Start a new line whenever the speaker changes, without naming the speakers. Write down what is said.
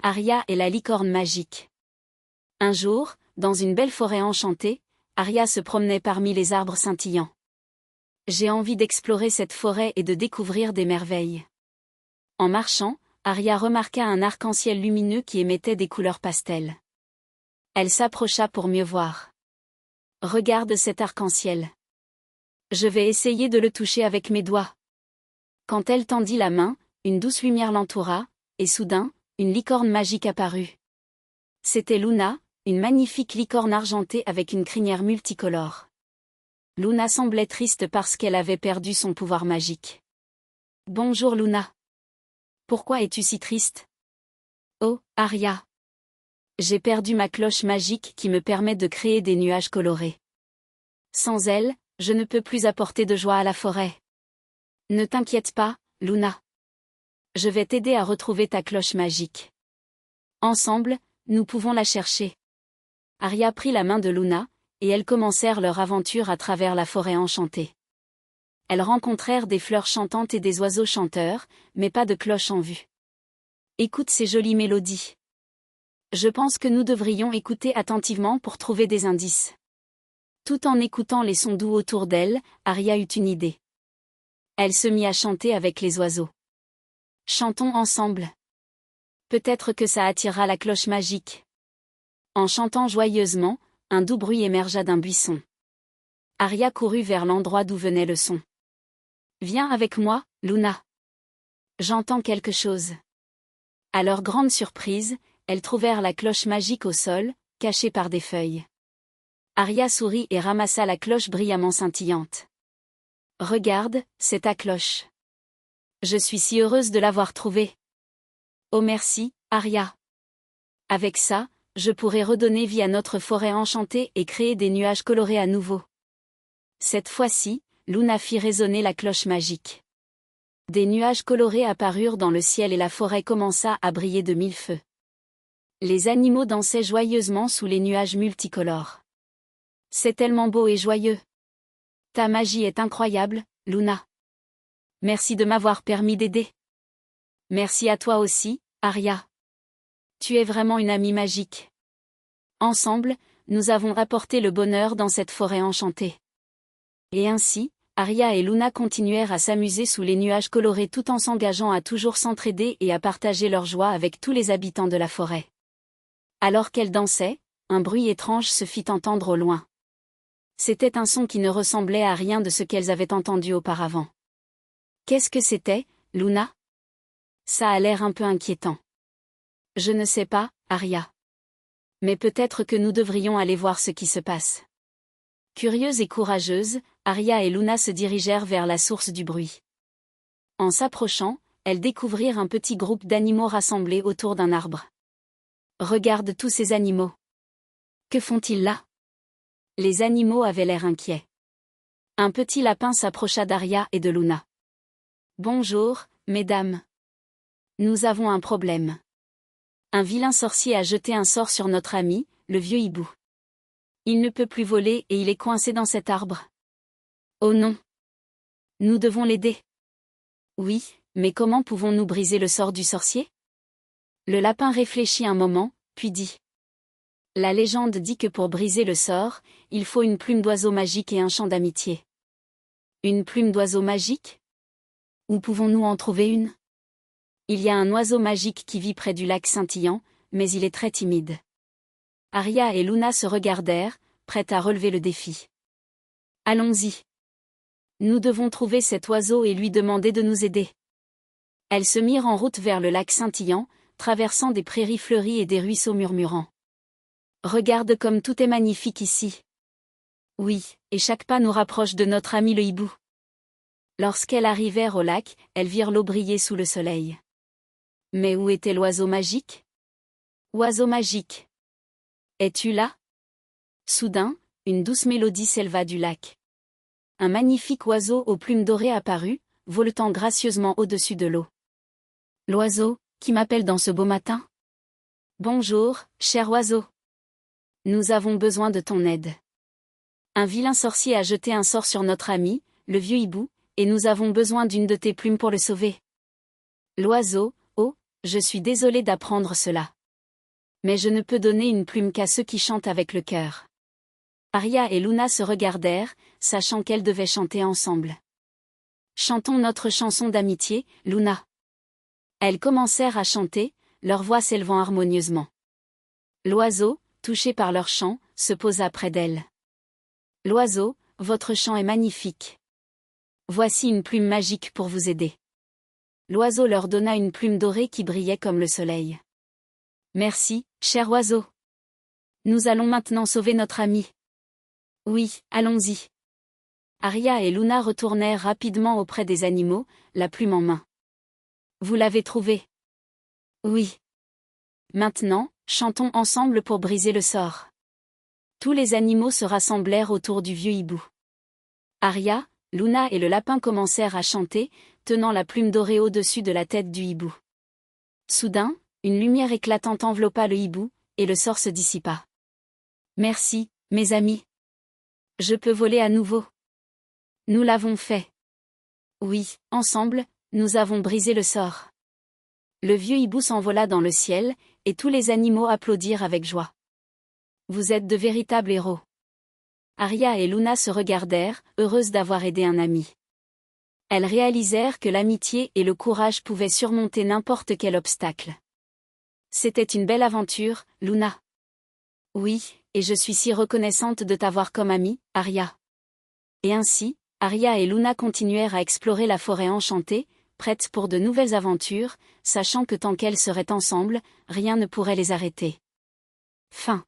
Aria et la licorne magique. Un jour, dans une belle forêt enchantée, Aria se promenait parmi les arbres scintillants. J'ai envie d'explorer cette forêt et de découvrir des merveilles. En marchant, Aria remarqua un arc-en-ciel lumineux qui émettait des couleurs pastel. Elle s'approcha pour mieux voir. Regarde cet arc-en-ciel. Je vais essayer de le toucher avec mes doigts. Quand elle tendit la main, une douce lumière l'entoura, et soudain, une licorne magique apparut. C'était Luna, une magnifique licorne argentée avec une crinière multicolore. Luna semblait triste parce qu'elle avait perdu son pouvoir magique. « Bonjour Luna. Pourquoi es-tu si triste ? » « Oh, Aria. J'ai perdu ma cloche magique qui me permet de créer des nuages colorés. Sans elle, je ne peux plus apporter de joie à la forêt. Ne t'inquiète pas, Luna. Je vais t'aider à retrouver ta cloche magique. Ensemble, nous pouvons la chercher. » Aria prit la main de Luna, et elles commencèrent leur aventure à travers la forêt enchantée. Elles rencontrèrent des fleurs chantantes et des oiseaux chanteurs, mais pas de cloche en vue. Écoute ces jolies mélodies. Je pense que nous devrions écouter attentivement pour trouver des indices. Tout en écoutant les sons doux autour d'elle, Aria eut une idée. Elle se mit à chanter avec les oiseaux. Chantons ensemble. Peut-être que ça attirera la cloche magique. En chantant joyeusement, un doux bruit émergea d'un buisson. Aria courut vers l'endroit d'où venait le son. Viens avec moi, Luna. J'entends quelque chose. À leur grande surprise, elles trouvèrent la cloche magique au sol, cachée par des feuilles. Aria sourit et ramassa la cloche brillamment scintillante. Regarde, c'est ta cloche. Je suis si heureuse de l'avoir trouvée. Oh merci, Aria. Avec ça, je pourrai redonner vie à notre forêt enchantée et créer des nuages colorés à nouveau. Cette fois-ci, Luna fit résonner la cloche magique. Des nuages colorés apparurent dans le ciel et la forêt commença à briller de mille feux. Les animaux dansaient joyeusement sous les nuages multicolores. C'est tellement beau et joyeux. Ta magie est incroyable, Luna. Merci de m'avoir permis d'aider. Merci à toi aussi, Aria. Tu es vraiment une amie magique. Ensemble, nous avons apporté le bonheur dans cette forêt enchantée. Et ainsi, Aria et Luna continuèrent à s'amuser sous les nuages colorés tout en s'engageant à toujours s'entraider et à partager leur joie avec tous les habitants de la forêt. Alors qu'elles dansaient, un bruit étrange se fit entendre au loin. C'était un son qui ne ressemblait à rien de ce qu'elles avaient entendu auparavant. Qu'est-ce que c'était, Luna ? Ça a l'air un peu inquiétant. Je ne sais pas, Aria. Mais peut-être que nous devrions aller voir ce qui se passe. Curieuse et courageuse, Aria et Luna se dirigèrent vers la source du bruit. En s'approchant, elles découvrirent un petit groupe d'animaux rassemblés autour d'un arbre. Regarde tous ces animaux. Que font-ils là ? Les animaux avaient l'air inquiets. Un petit lapin s'approcha d'Aria et de Luna. Bonjour, mesdames. Nous avons un problème. Un vilain sorcier a jeté un sort sur notre ami, le vieux hibou. Il ne peut plus voler et il est coincé dans cet arbre. Oh non. Nous devons l'aider. Oui, mais comment pouvons-nous briser le sort du sorcier ? Le lapin réfléchit un moment, puis dit. La légende dit que pour briser le sort, il faut une plume d'oiseau magique et un chant d'amitié. Une plume d'oiseau magique ? Où pouvons-nous en trouver une ? Il y a un oiseau magique qui vit près du lac scintillant, mais il est très timide. Aria et Luna se regardèrent, prêtes à relever le défi. Allons-y. Nous devons trouver cet oiseau et lui demander de nous aider. Elles se mirent en route vers le lac scintillant, traversant des prairies fleuries et des ruisseaux murmurants. Regarde comme tout est magnifique ici. Oui, et chaque pas nous rapproche de notre ami le hibou. Lorsqu'elles arrivèrent au lac, elles virent l'eau briller sous le soleil. Mais où était l'oiseau magique ? Oiseau magique. Es-tu là ? Soudain, une douce mélodie s'éleva du lac. Un magnifique oiseau aux plumes dorées apparut, voletant gracieusement au-dessus de l'eau. L'oiseau, qui m'appelle dans ce beau matin ? Bonjour, cher oiseau. Nous avons besoin de ton aide. Un vilain sorcier a jeté un sort sur notre ami, le vieux hibou, et nous avons besoin d'une de tes plumes pour le sauver. L'oiseau, oh, je suis désolé d'apprendre cela. Mais je ne peux donner une plume qu'à ceux qui chantent avec le cœur. Arya et Luna se regardèrent, sachant qu'elles devaient chanter ensemble. Chantons notre chanson d'amitié, Luna. Elles commencèrent à chanter, leurs voix s'élevant harmonieusement. L'oiseau, touché par leur chant, se posa près d'elle. L'oiseau, votre chant est magnifique. Voici une plume magique pour vous aider. L'oiseau leur donna une plume dorée qui brillait comme le soleil. Merci, cher oiseau. Nous allons maintenant sauver notre ami. Oui, allons-y. Arya et Luna retournèrent rapidement auprès des animaux, la plume en main. Vous l'avez trouvé? Oui. Maintenant, chantons ensemble pour briser le sort. Tous les animaux se rassemblèrent autour du vieux hibou. Arya, Luna et le lapin commencèrent à chanter, tenant la plume dorée au-dessus de la tête du hibou. Soudain, une lumière éclatante enveloppa le hibou, et le sort se dissipa. Merci, mes amis. Je peux voler à nouveau. Nous l'avons fait. Oui, ensemble, nous avons brisé le sort. Le vieux hibou s'envola dans le ciel, et tous les animaux applaudirent avec joie. Vous êtes de véritables héros. Arya et Luna se regardèrent, heureuses d'avoir aidé un ami. Elles réalisèrent que l'amitié et le courage pouvaient surmonter n'importe quel obstacle. C'était une belle aventure, Luna. Oui, et je suis si reconnaissante de t'avoir comme amie, Arya. Et ainsi, Arya et Luna continuèrent à explorer la forêt enchantée, prêtes pour de nouvelles aventures, sachant que tant qu'elles seraient ensemble, rien ne pourrait les arrêter. Fin.